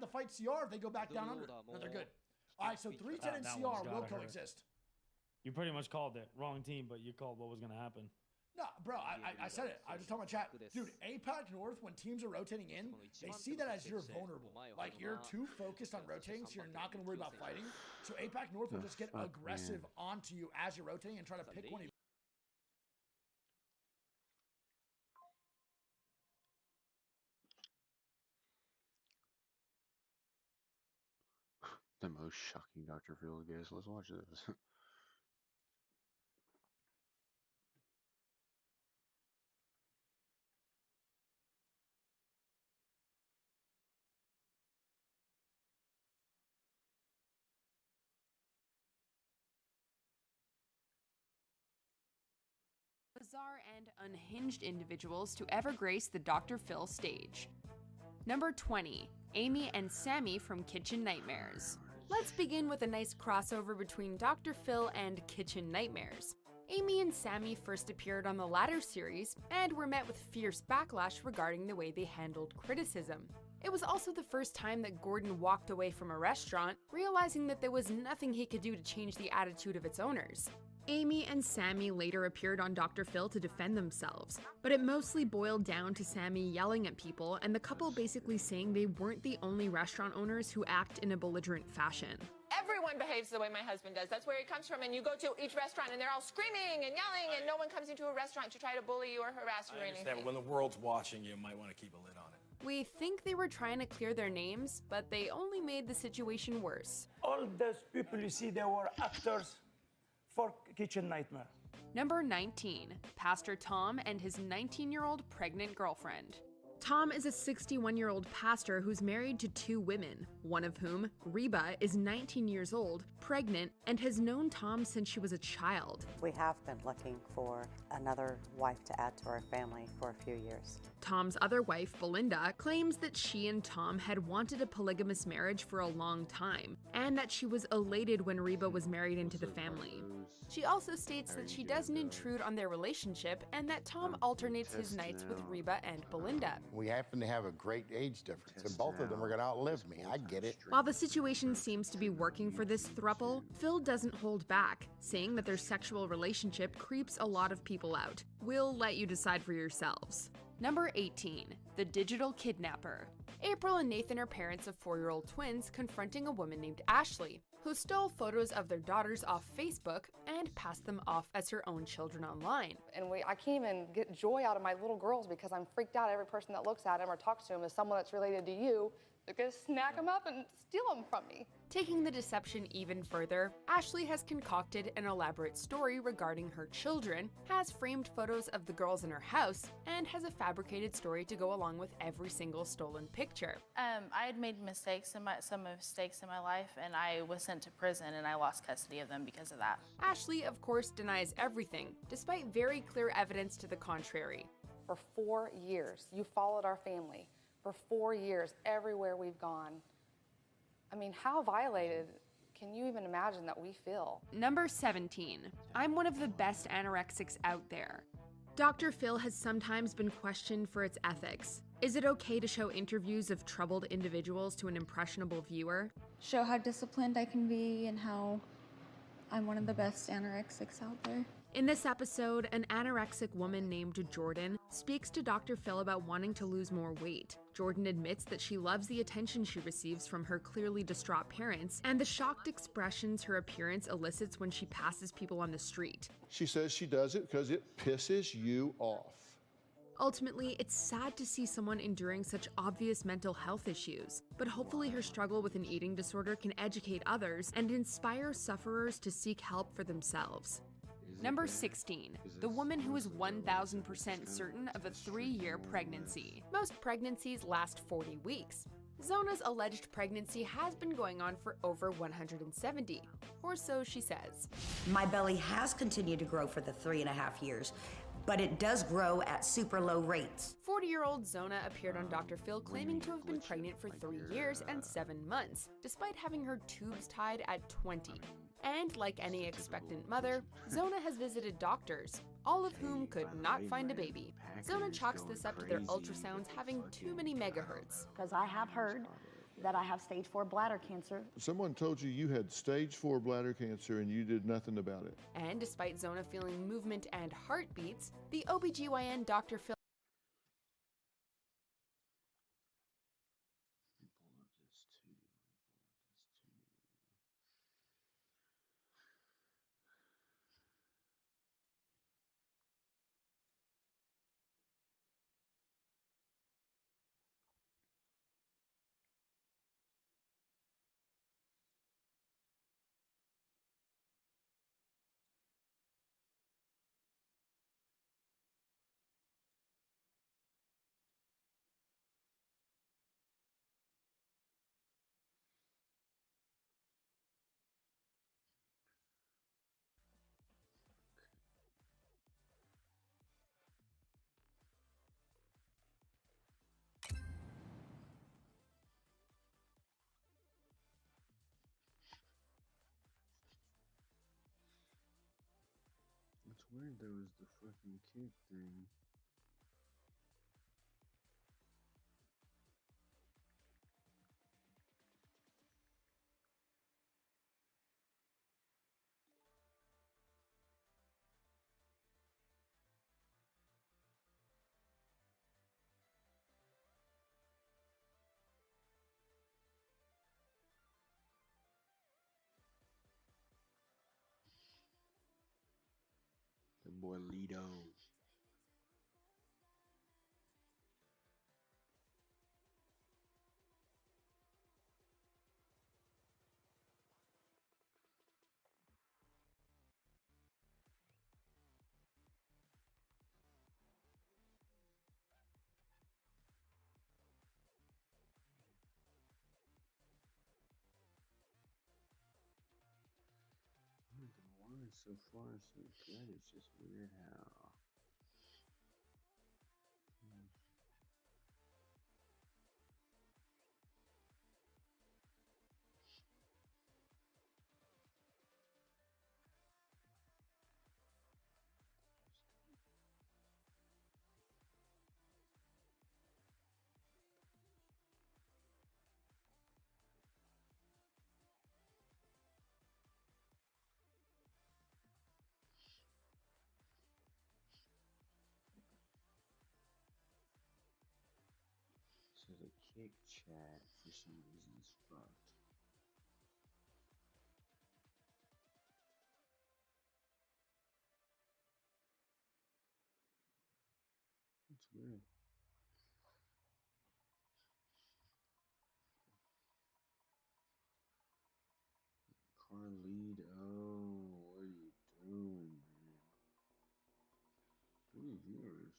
to fight CR if they go back down under. No, they're good. All right, so 310 and CR will coexist. You pretty much called it. Wrong team, but you called what was going to happen. No, bro, I said it. I just told my chat. Dude, APAC North, when teams are rotating in, they see that as you're vulnerable. Like, you're too focused on rotating, so you're not going to worry about fighting. So APAC North will just get aggressive onto you as you're rotating and try to pick one of you. The most shocking Dr. Phil, guys. Let's watch this. Bizarre and unhinged individuals to ever grace the Dr. Phil stage. Number 20, Amy and Sammy from Kitchen Nightmares. Let's begin with a nice crossover between Dr. Phil and Kitchen Nightmares. Amy and Sammy first appeared on the latter series and were met with fierce backlash regarding the way they handled criticism. It was also the first time that Gordon walked away from a restaurant, realizing that there was nothing he could do to change the attitude of its owners. Amy and Sammy later appeared on Dr. Phil to defend themselves, but it mostly boiled down to Sammy yelling at people and the couple basically saying they weren't the only restaurant owners who act in a belligerent fashion. Everyone behaves the way my husband does. That's where he comes from. And you go to each restaurant and they're all screaming and yelling, and no one comes into a restaurant to try to bully you or harass you or anything. But when the world's watching, you might want to keep a lid on it. We think they were trying to clear their names, but they only made the situation worse. All those people you see, they were actors for Kitchen Nightmare. Number 19, Pastor Tom and his 19-year-old pregnant girlfriend. Tom is a 61-year-old pastor who's married to 2 women, one of whom, Reba, is 19 years old, pregnant, and has known Tom since she was a child. We have been looking for another wife to add to our family for a few years. Tom's other wife, Belinda, claims that she and Tom had wanted a polygamous marriage for a long time, and that she was elated when Reba was married into the family. She also states that she doesn't intrude on their relationship and that Tom alternates his nights with Reba and Belinda. We happen to have a great age difference, and both of them are going to outlive me. I get it. While the situation seems to be working for this throuple, Phil doesn't hold back, saying that their sexual relationship creeps a lot of people out. We'll let you decide for yourselves. Number 18, the digital kidnapper. April and Nathan are parents of 4-year-old twins confronting a woman named Ashley, who stole photos of their daughters off Facebook and passed them off as her own children online. And I can't even get joy out of my little girls because I'm freaked out. Every person that looks at them or talks to them is someone that's related to you. They're gonna snack them up and steal them from me. Taking the deception even further, Ashley has concocted an elaborate story regarding her children, has framed photos of the girls in her house, and has a fabricated story to go along with every single stolen picture. I had made some mistakes in my life, and I was sent to prison, and I lost custody of them because of that. Ashley, of course, denies everything, despite very clear evidence to the contrary. For 4 years, you followed our family. For 4 years, everywhere we've gone. I mean, how violated can you even imagine that we feel? Number 17. I'm one of the best anorexics out there. Dr. Phil has sometimes been questioned for its ethics. Is it okay to show interviews of troubled individuals to an impressionable viewer? Show how disciplined I can be and how I'm one of the best anorexics out there. In this episode, an anorexic woman named Jordan speaks to Dr. Phil about wanting to lose more weight. Jordan admits that she loves the attention she receives from her clearly distraught parents and the shocked expressions her appearance elicits when she passes people on the street. She says she does it because it pisses you off. Ultimately, it's sad to see someone enduring such obvious mental health issues, but hopefully her struggle with an eating disorder can educate others and inspire sufferers to seek help for themselves. Number 16, the woman who is 1000% certain of a 3-year pregnancy. Most pregnancies last 40 weeks. Zona's alleged pregnancy has been going on for over 170, or so she says. My belly has continued to grow for the 3.5 years, but it does grow at super low rates. 40-year-old Zona appeared on Dr. Phil claiming to have been pregnant for 3 years and 7 months, despite having her tubes tied at 20. And like any expectant mother, Zona has visited doctors, all of whom could not find a baby. Zona chalks this up to their ultrasounds having too many megahertz. Because I have heard that I have stage 4 bladder cancer. Someone told you you had stage 4 bladder cancer and you did nothing about it. And despite Zona feeling movement and heartbeats, the OBGYN Dr. Phil It's weird there was the fucking kick thing. The boy Lido. The water so far so good. It's just weird how. So the kick chat for some reason is fucked. It's weird. Carlito, what are you doing, man? 3 viewers.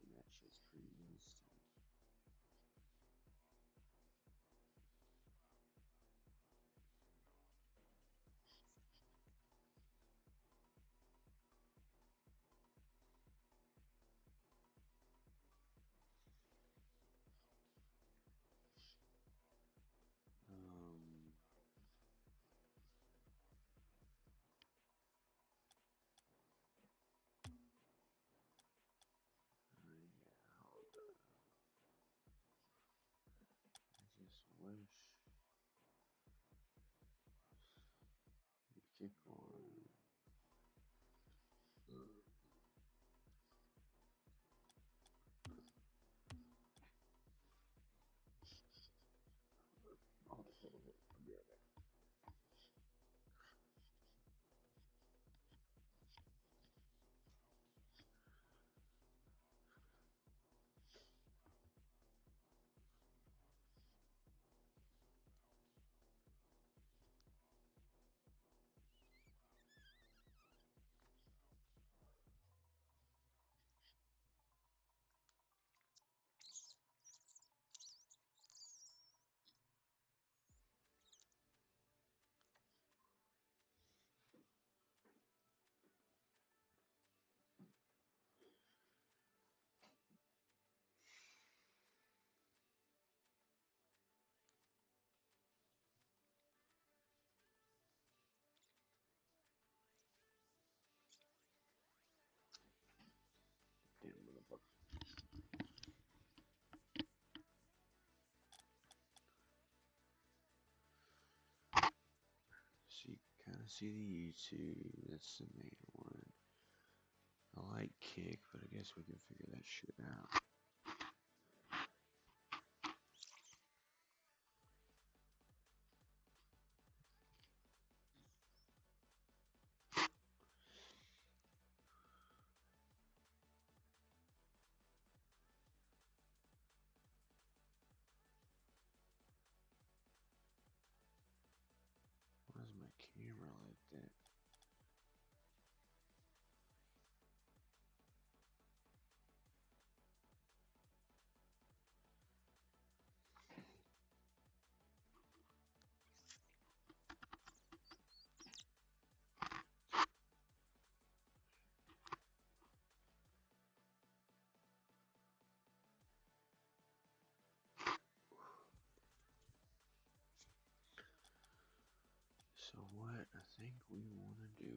So that shit's pretty instant. want to see the YouTube. That's the main one. I like Kick, but I guess we can figure that shit out. Why is my camera like that? So what I think we want to do